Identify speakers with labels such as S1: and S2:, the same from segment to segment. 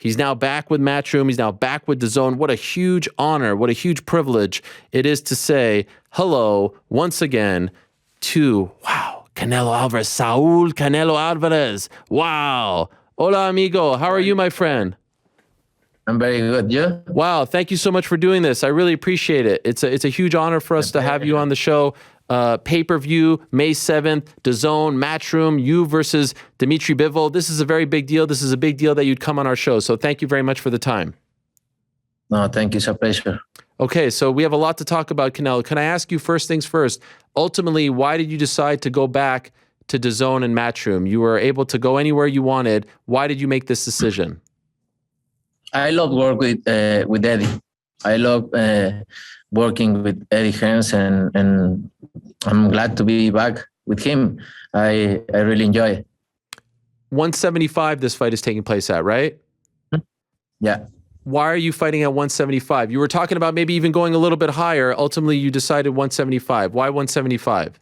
S1: He's now back with Matchroom. He's now back with DAZN. What a huge honor, what a huge privilege it is to say hello once again to, wow, Canelo Alvarez, Saul Canelo Alvarez. Wow. Hola, amigo. How are you, my friend?
S2: I'm very good. You?
S1: Wow. Thank you so much for doing this. I really appreciate it. It's a huge honor for us to have you on the show. Pay-per-view, May 7th, DAZN, Matchroom, you versus Dmitry Bivol. This is a very big deal. This is a big deal that you'd come on our show. So thank you very much for the time.
S2: No, thank you. It's a pleasure.
S1: Okay, so we have a lot to talk about, Canelo. Can I ask you first things first? Ultimately, why did you decide to go back to DAZN and Matchroom? You were able to go anywhere you wanted. Why did you make this decision?
S2: I love work with Eddie. I love working with Eddie Hearns, and I'm glad to be back with him. I really enjoy it.
S1: 175 this fight is taking place at, right?
S2: Yeah.
S1: Why are you fighting at 175? You were talking about maybe even going a little bit higher. Ultimately, you decided 175. Why 175?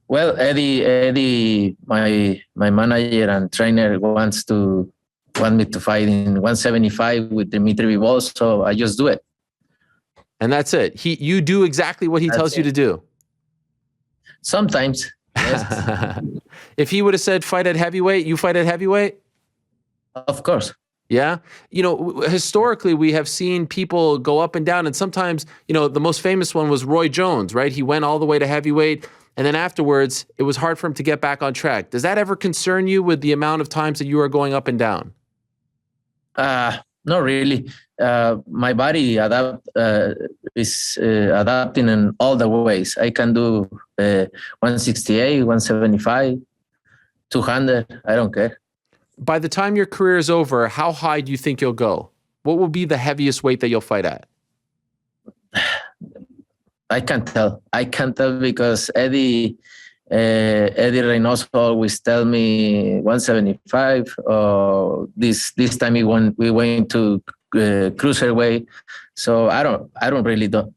S2: Well, Eddie, my manager and trainer want me to fight in 175 with Dmitry Bivol, so I just do it.
S1: And that's it. You do exactly what he tells you to do.
S2: Sometimes. Yes.
S1: If he would have said fight at heavyweight, you fight at heavyweight?
S2: Of course.
S1: Yeah. You know, historically, we have seen people go up and down. And sometimes, you know, the most famous one was Roy Jones, right? He went all the way to heavyweight. And then afterwards, it was hard for him to get back on track. Does that ever concern you with the amount of times that you are going up and down?
S2: Not really. My body is adapting in all the ways. I can do 168, 175, 200. I don't care.
S1: By the time your career is over, how high do you think you'll go? What will be the heaviest weight that you'll fight at?
S2: I can't tell. I can't tell because Eddie Reynoso always tell me 175. This time we went to cruiserweight. So I don't really don't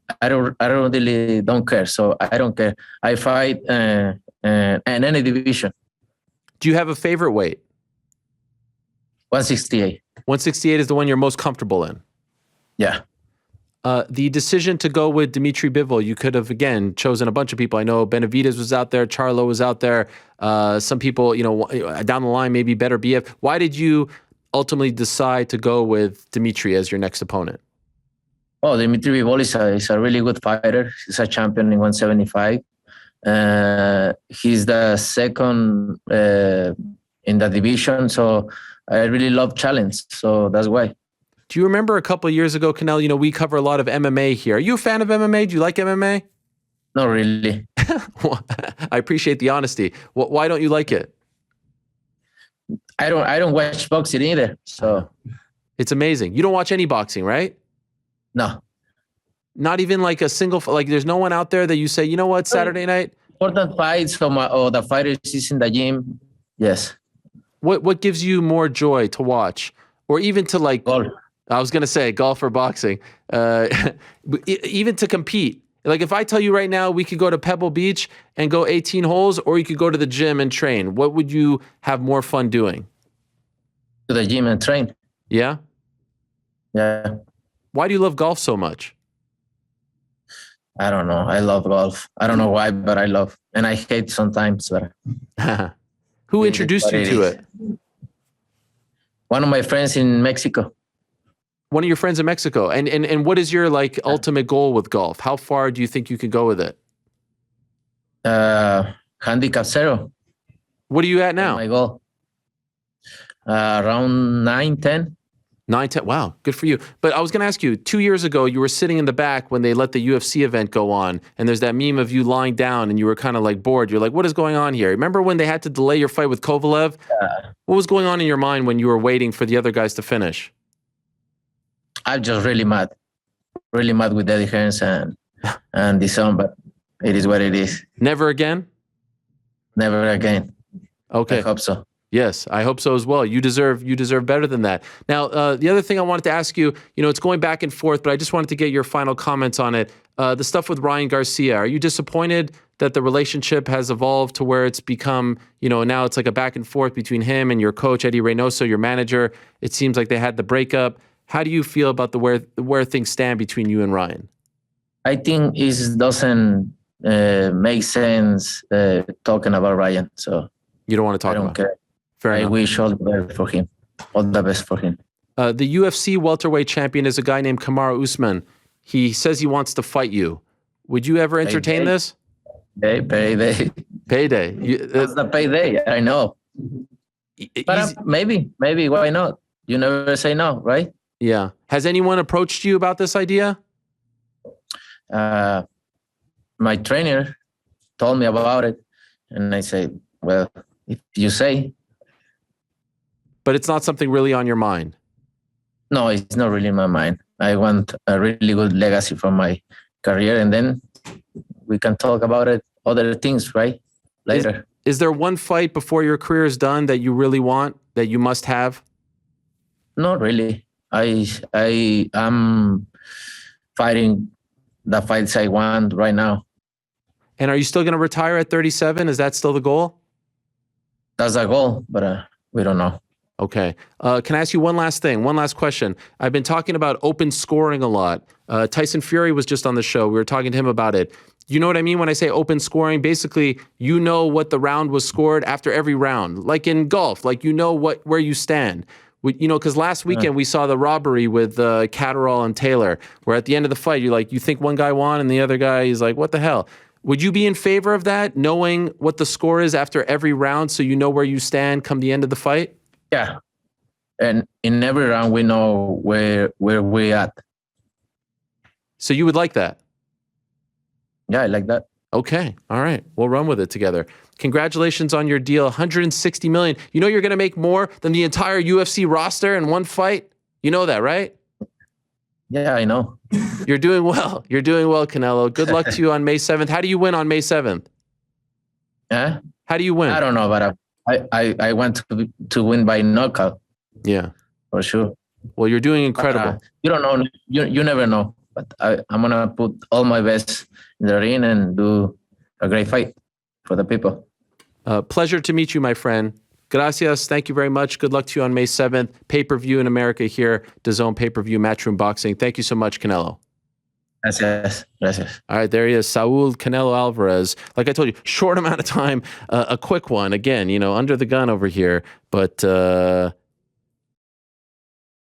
S2: care. So I don't care. I fight in any division.
S1: Do you have a favorite weight?
S2: 168.
S1: 168 is the one you're most comfortable in.
S2: Yeah.
S1: The decision to go with Dmitry Bivol, you could have, again, chosen a bunch of people. I know Benavidez was out there. Charlo was out there. Some people, you know, down the line, maybe better BF. Why did you ultimately decide to go with Dmitry as your next opponent?
S2: Oh, Dmitry Bivol is a really good fighter. He's a champion in 175. He's the second in the division. So I really love challenge. So that's why.
S1: Do you remember a couple of years ago, Canelo, you know, we cover a lot of MMA here. Are you a fan of MMA? Do you like MMA?
S2: Not really.
S1: I appreciate the honesty. Why don't you like it?
S2: I don't watch boxing either. So
S1: it's amazing. You don't watch any boxing, right?
S2: No.
S1: Not even like a single, like there's no one out there that you say, you know what, Saturday night?
S2: Important fights or the fighters is in the gym. Yes.
S1: What gives you more joy to watch? Or even to like...
S2: Golf.
S1: I was going to say golf or boxing, even to compete. Like if I tell you right now, we could go to Pebble Beach and go 18 holes, or you could go to the gym and train. What would you have more fun doing?
S2: To the gym and train.
S1: Yeah?
S2: Yeah.
S1: Why do you love golf so much?
S2: I don't know. I love golf. I don't know why, but I love, and I hate sometimes. But
S1: who introduced you to it?
S2: One of my friends in Mexico.
S1: One of your friends in Mexico. And what is your like ultimate goal with golf? How far do you think you can go with it?
S2: Handicap 0.
S1: What are you at now?
S2: My goal. Around 9, 10.
S1: 9, 10. Wow, good for you. But I was going to ask you, 2 years ago, you were sitting in the back when they let the UFC event go on, and there's that meme of you lying down, and you were kind of like bored. You're like, what is going on here? Remember when they had to delay your fight with Kovalev? What was going on in your mind when you were waiting for the other guys to finish?
S2: I'm just really mad with Eddie Hearns and DAZN, but it is what it is.
S1: Never again?
S2: Never again.
S1: Okay.
S2: I hope so.
S1: Yes, I hope so as well. You deserve better than that. Now, the other thing I wanted to ask you, you know, it's going back and forth, but I just wanted to get your final comments on it. The stuff with Ryan Garcia, are you disappointed that the relationship has evolved to where it's become, now it's like a back and forth between him and your coach, Eddie Reynoso, your manager. It seems like they had the breakup. How do you feel about where things stand between you and Ryan?
S2: I think it doesn't make sense talking about Ryan. So
S1: you don't want to talk
S2: I don't
S1: about
S2: care.
S1: it. Fair enough.
S2: I wish all the best for him. All the best for him.
S1: The UFC welterweight champion is a guy named Kamaru Usman. He says he wants to fight you. Would you ever entertain this?
S2: Payday.
S1: Payday.
S2: That's the payday. I know. But maybe, why not? You never say no, right?
S1: Yeah. Has anyone approached you about this idea?
S2: My trainer told me about it, and I said, well, if you say.
S1: But it's not something really on your mind.
S2: No, it's not really in my mind. I want a really good legacy from my career, and then we can talk about it, other things, right? Later.
S1: Is there one fight before your career is done that you really want, that you must have?
S2: Not really. I am fighting the fights I want right now.
S1: And are you still going to retire at 37? Is that still the goal?
S2: That's a goal, but we don't know.
S1: Okay. Can I ask you one last thing? One last question. I've been talking about open scoring a lot. Tyson Fury was just on the show. We were talking to him about it. You know what I mean when I say open scoring? Basically, you know what the round was scored after every round. Like in golf, like you know where you stand. Because last weekend we saw the robbery with Catterall and Taylor, where at the end of the fight, you think one guy won and the other guy is like, what the hell? Would you be in favor of that, knowing what the score is after every round so you know where you stand come the end of the fight?
S2: Yeah. And in every round, we know where we at.
S1: So you would like that?
S2: Yeah, I like that.
S1: Okay. All right. We'll run with it together. Congratulations on your deal. $160 million. You know you're going to make more than the entire UFC roster in one fight? You know that, right?
S2: Yeah, I know.
S1: You're doing well. You're doing well, Canelo. Good luck to you on May 7th. How do you win on May 7th?
S2: Yeah?
S1: How do you win?
S2: I don't know, but I want to win by knockout.
S1: Yeah.
S2: For sure.
S1: Well, you're doing incredible.
S2: You don't know. You never know. But I'm going to put all my best in the ring and do a great fight for the people.
S1: Pleasure to meet you, my friend. Gracias. Thank you very much. Good luck to you on May 7th. Pay-per-view in America here. DAZN pay-per-view, Matchroom Boxing. Thank you so much, Canelo.
S2: Gracias.
S1: All right, there he is, Saul Canelo Alvarez. Like I told you, short amount of time, a quick one. Again, under the gun over here. But